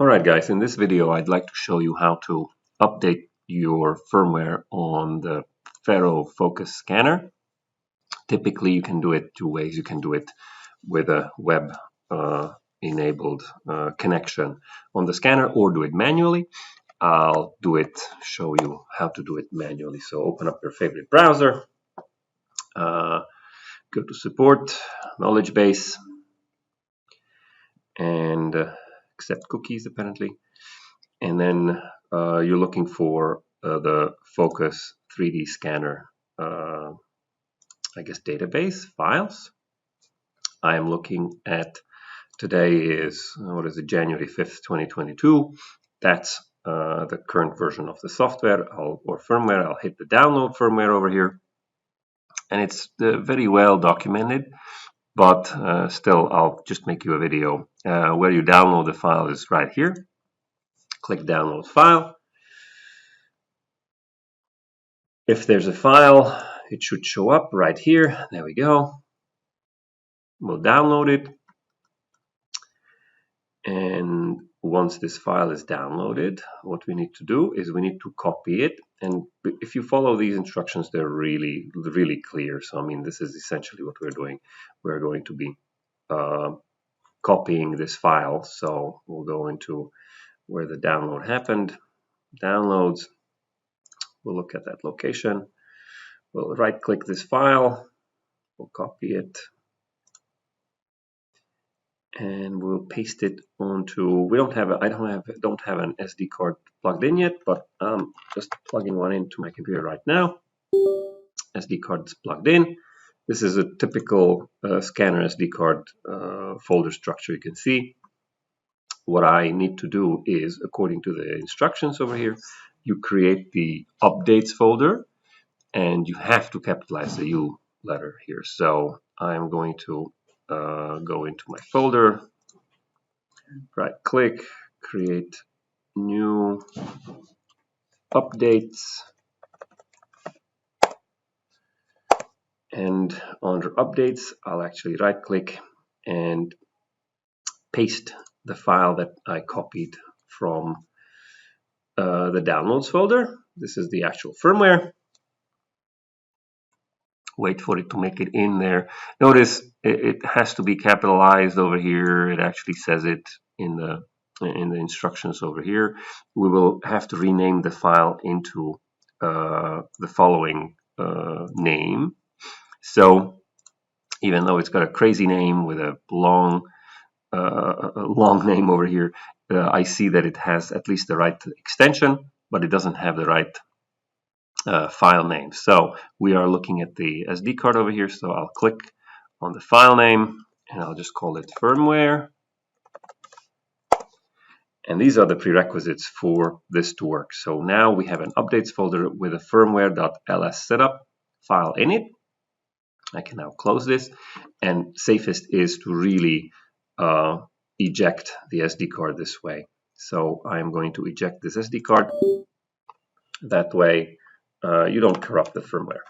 Alright guys, in this video I'd like to show you how to update your firmware on the FARO Focus scanner. Typically you can do it two ways. You can do it with a web enabled connection on the scanner or do it manually. I'll show you how to do it manually. So open up your favorite browser, go to support, knowledge base, and accept cookies apparently, and then you're looking for the Focus 3D scanner I guess database files. I am looking at, today is, what is it, January 5th 2022. That's the current version of the software or firmware. I'll hit the download firmware over here, and it's very well documented, but still I'll just make you a video. Where you download the file is right here. Click download file. If there's a file, it should show up right here. There we go. We'll download it, and once this file is downloaded, what we need to do is we need to copy it. And if you follow these instructions, they're really clear. So I mean, this is essentially what we're doing. We're going to be copying this file. So we'll go into where the download happened, downloads. We'll look at that location. We'll right click this file, we'll copy it, and we'll paste it onto, I don't have an SD card plugged in yet, but I'm just plugging one into my computer right now. SD card is plugged in. This is a typical scanner SD card folder structure. You can see what I need to do is, according to the instructions over here, you create the updates folder, and you have to capitalize the U letter here. So I'm going to go into my folder, right click, create new updates, and under updates I'll actually right click and paste the file that I copied from the downloads folder. This is the actual firmware. Wait for it to make it in there. Notice it has to be capitalized over here. It actually says it in the instructions over here. We will have to rename the file into the following name. So even though it's got a crazy name with a long name over here, I see that it has at least the right extension, but it doesn't have the right file name. So we are looking at the SD card over here. So I'll click on the file name and I'll just call it firmware. And these are the prerequisites for this to work. So now we have an updates folder with a firmware.ls setup file in it. I can now close this, and safest is to really eject the SD card this way. So I'm going to eject this SD card. That way you don't corrupt the firmware.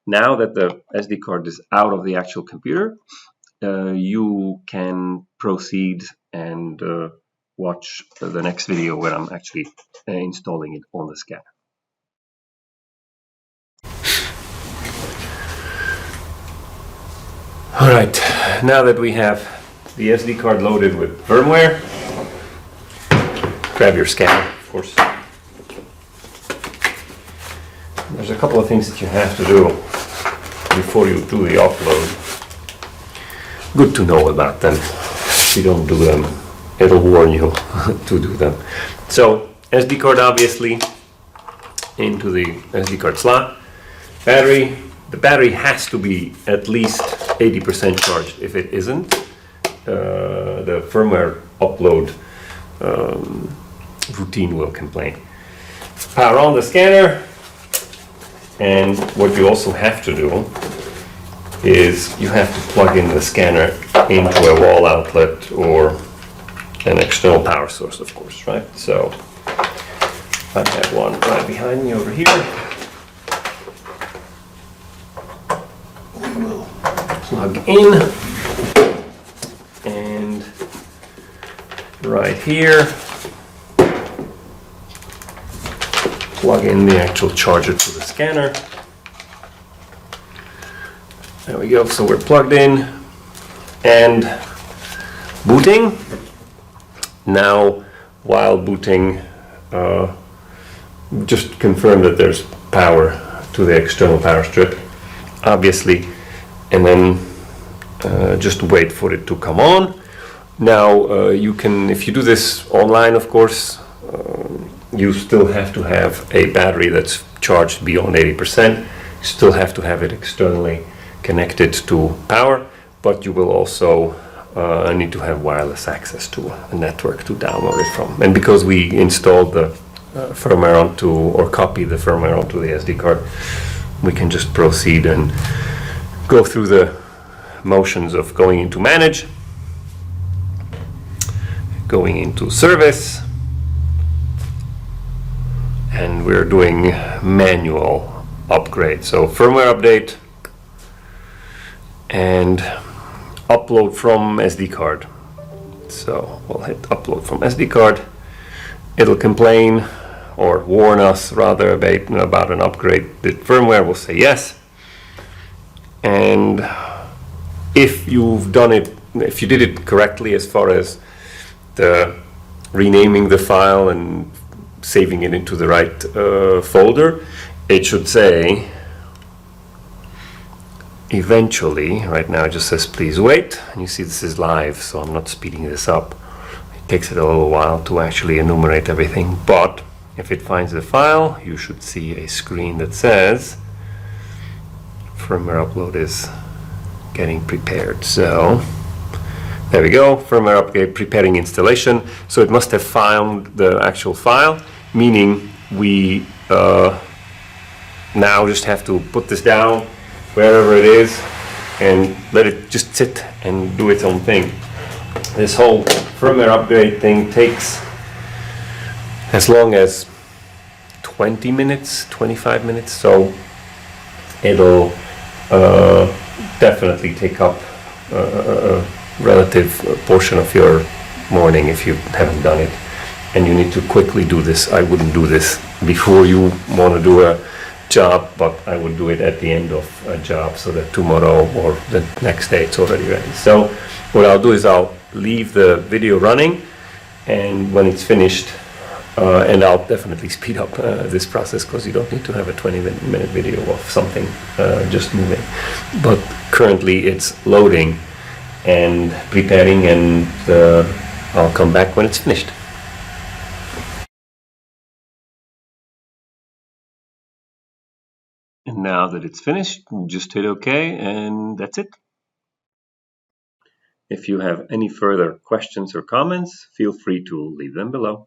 Now that the SD card is out of the actual computer, you can proceed and watch the next video where I'm actually installing it on the scanner. Alright, now that we have the SD card loaded with firmware, grab your scanner, of course. There's a couple of things that you have to do before you do the upload. Good to know about them. If you don't do them, it'll warn you to do them. So SD card obviously into the SD card slot. Battery. The battery has to be at least 80% charged. If it isn't, the firmware upload routine will complain. Power on the scanner. And what you also have to do is you have to plug in the scanner into a wall outlet or an external power source, of course, right? So I have one right behind me over here. We will plug in, and right here plug in the actual charger to the scanner. There we go, so we're plugged in and booting. Now, while booting, just confirm that there's power to the external power strip, obviously, and then just wait for it to come on. Now, you can, if you do this online, of course, you still have to have a battery that's charged beyond 80%. You still have to have it externally connected to power, but you will also need to have wireless access to a network to download it from. And because we installed the firmware onto, or copy the firmware onto the SD card, we can just proceed and go through the motions of going into manage, going into service, and we're doing manual upgrade. So firmware update and upload from SD card. So we'll hit upload from SD card. It'll complain or warn us rather about an upgrade. The firmware will say yes. And if you've done it, if you did it correctly as far as the renaming the file and saving it into the right folder, it should say eventually. Right now it just says please wait, and you see this is live, so I'm not speeding this up. It takes it a little while to actually enumerate everything, but if it finds the file, you should see a screen that says firmware upload is getting prepared. So there we go, firmware upgrade preparing installation. So it must have found the actual file, meaning we now just have to put this down wherever it is and let it just sit and do its own thing. This whole firmware upgrade thing takes as long as 20 minutes, 25 minutes, so it'll definitely take up a relative portion of your morning if you haven't done it, and you need to quickly do this. I wouldn't do this before you want to do a job, but I would do it at the end of a job so that tomorrow or the next day it's already ready. So what I'll do is I'll leave the video running, and when it's finished, and I'll definitely speed up this process, because you don't need to have a 20-minute video of something just moving. But currently it's loading and preparing, and I'll come back when it's finished. And now that it's finished, just hit OK, and that's it. If you have any further questions or comments, feel free to leave them below.